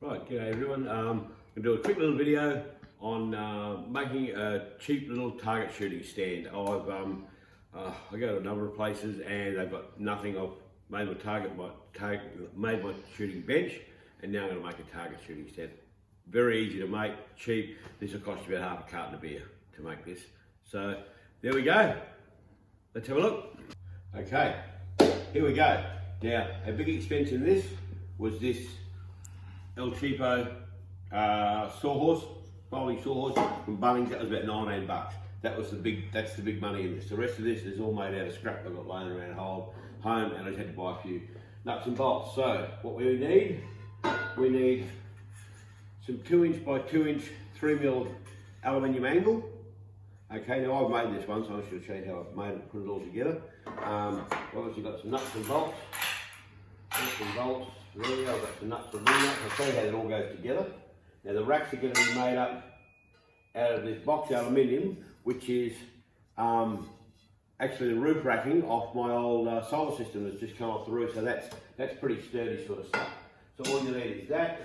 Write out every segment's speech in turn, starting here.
Right, g'day everyone. I'm going to do a quick little video on making a cheap little target shooting stand. I go to a number of places and they've got nothing. I've made my shooting bench, and now I'm going to make a target shooting stand. Very easy to make, cheap. This will cost you about half a carton of beer to make this. So there we go. Let's have a look. Okay, here we go. Now, a big expense in this was this El Cheapo sawhorse, bowling sawhorse from Bunnings. That was about 19 bucks. That's the big money in this. The rest of this is all made out of scrap I've got laying around home, and I just had to buy a few nuts and bolts. So what we need some 2" by 2" 3mm aluminium angle. Okay, now I've made this one, so I should show you how I've made it, put it all together. Obviously got some nuts and bolts. There, I've got some nuts and nuts. I'll show you how it all goes together. Now the racks are going to be made up out of this box aluminium, which is actually the roof racking off my old solar system that's just come off the roof. So that's pretty sturdy sort of stuff. So all you need is that.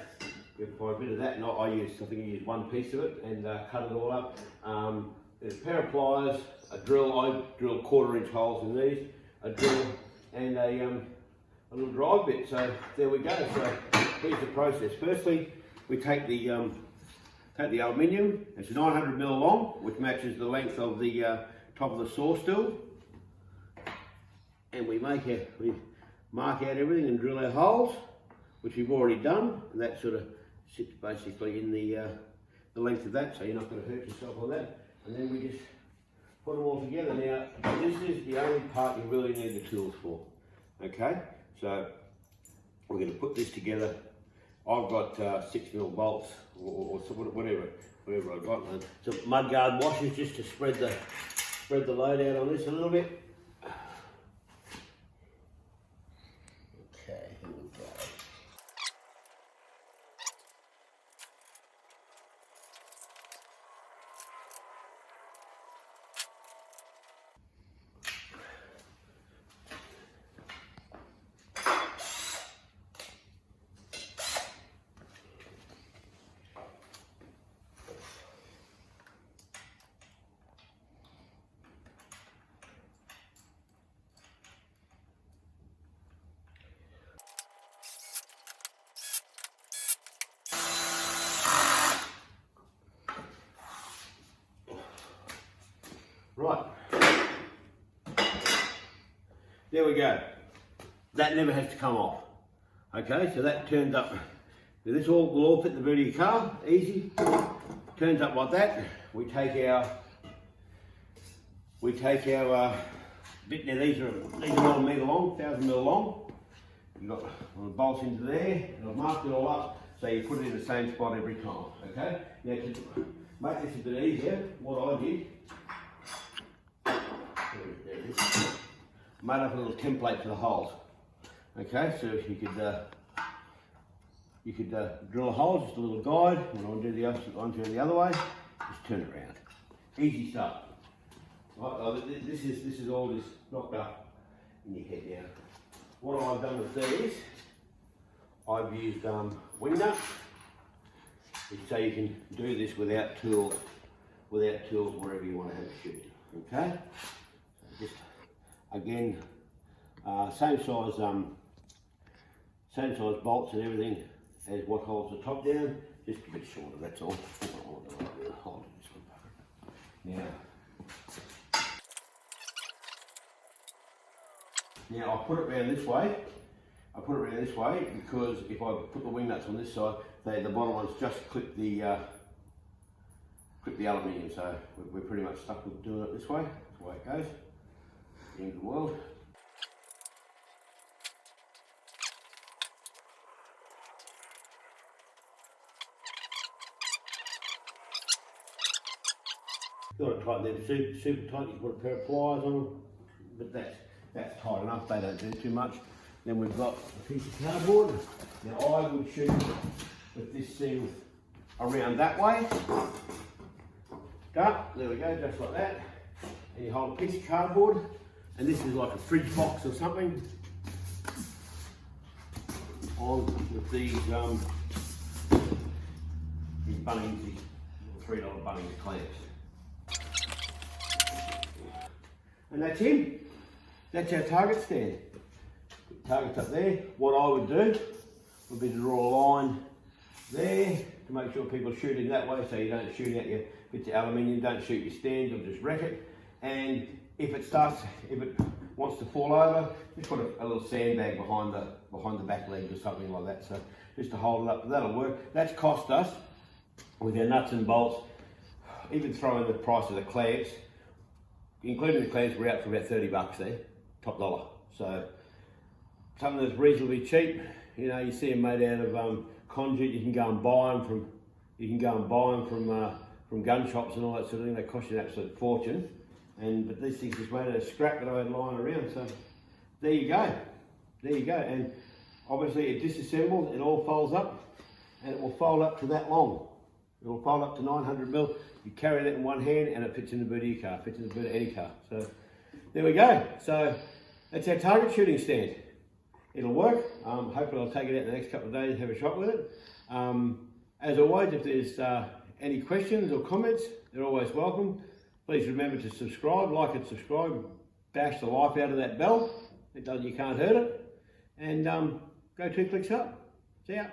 You can find a bit of that, and I think I use one piece of it and cut it all up. There's a pair of pliers, a drill. I drill 1/4" holes in these, a drill, and a little drive bit. So there we go. So here's the process. Firstly, we take the aluminium. It's 900mm long, which matches the length of the top of the saw stool. And we mark out everything and drill our holes, which we've already done. And that sort of sits basically in the length of that, so you're not going to hurt yourself on that. And then we just put them all together. Now, this is the only part you really need the tools for. Okay, so we're going to put this together. I've got 6mm bolts or whatever I've got. And some mudguard washers just to spread the load out on this a little bit. Okay, here we go. Right, there we go. That never has to come off. Okay, so that turns up. This will all fit in the boot of your car, easy. Turns up like that. We take our bit. Now these are 1mm long, 1000mm long. You've got the bolts into there, and I've marked it all up so you put it in the same spot every time. Okay. Now to make this a bit easier, what I did. Made up a little template for the holes. Okay, so if you could drill a hole, just a little guide. When I want to do the opposite, I'm turn the other way. Just turn it around. Easy stuff. Right, this is all just knocked up in your head now. What I've done with these, I've used wing nuts, so you can do this without tools wherever you want to have a shoot. Okay. Just again, same size bolts and everything as what holds the top down, just a bit shorter. That's all. Hold this one. Now I put it around this way. Because if I put the wing nuts on this side, the bottom ones just clip the aluminium. So we're pretty much stuck with doing it this way. That's the way it goes. The end of the world. You want to tighten them super tight. You put a pair of pliers on them, but that's tight enough. They don't do too much. Then we've got a piece of cardboard. Now I would shoot with this thing around that way. There we go, just like that. And you hold a piece of cardboard. And this is like a fridge box or something on with these Bunnings, these $3 Bunnings clamps. And that's him. That's our target stand. Target's up there. What I would do would be to draw a line there to make sure people are shooting that way, so you don't shoot out your bits of aluminium, don't shoot your stand, you'll just wreck it. And if it wants to fall over, just put a little sandbag behind the back legs or something like that, so just to hold it up. That'll work. That's cost us, with our nuts and bolts, even throwing the price of the clamps, including the clamps, we're out for about $30 there, top dollar. So something that's reasonably cheap. You know, you see them made out of conduit. You can go and buy them from gun shops and all that sort of thing. They cost you an absolute fortune. But these things just made out of scrap that I had lying around. So there you go. There you go. And obviously it disassembles. It all folds up, and it will fold up to that long. It will fold up to 900 mil. You carry that in one hand, and it fits in the boot of your car. Fits in the boot of any car. So there we go. So that's our target shooting stand. It'll work. Hopefully I'll take it out in the next couple of days and have a shot with it. As always, if there's any questions or comments, they're always welcome. Please remember to subscribe, like and subscribe. Bash the life out of that bell. You can't hurt it. And go 2 clicks up. See ya.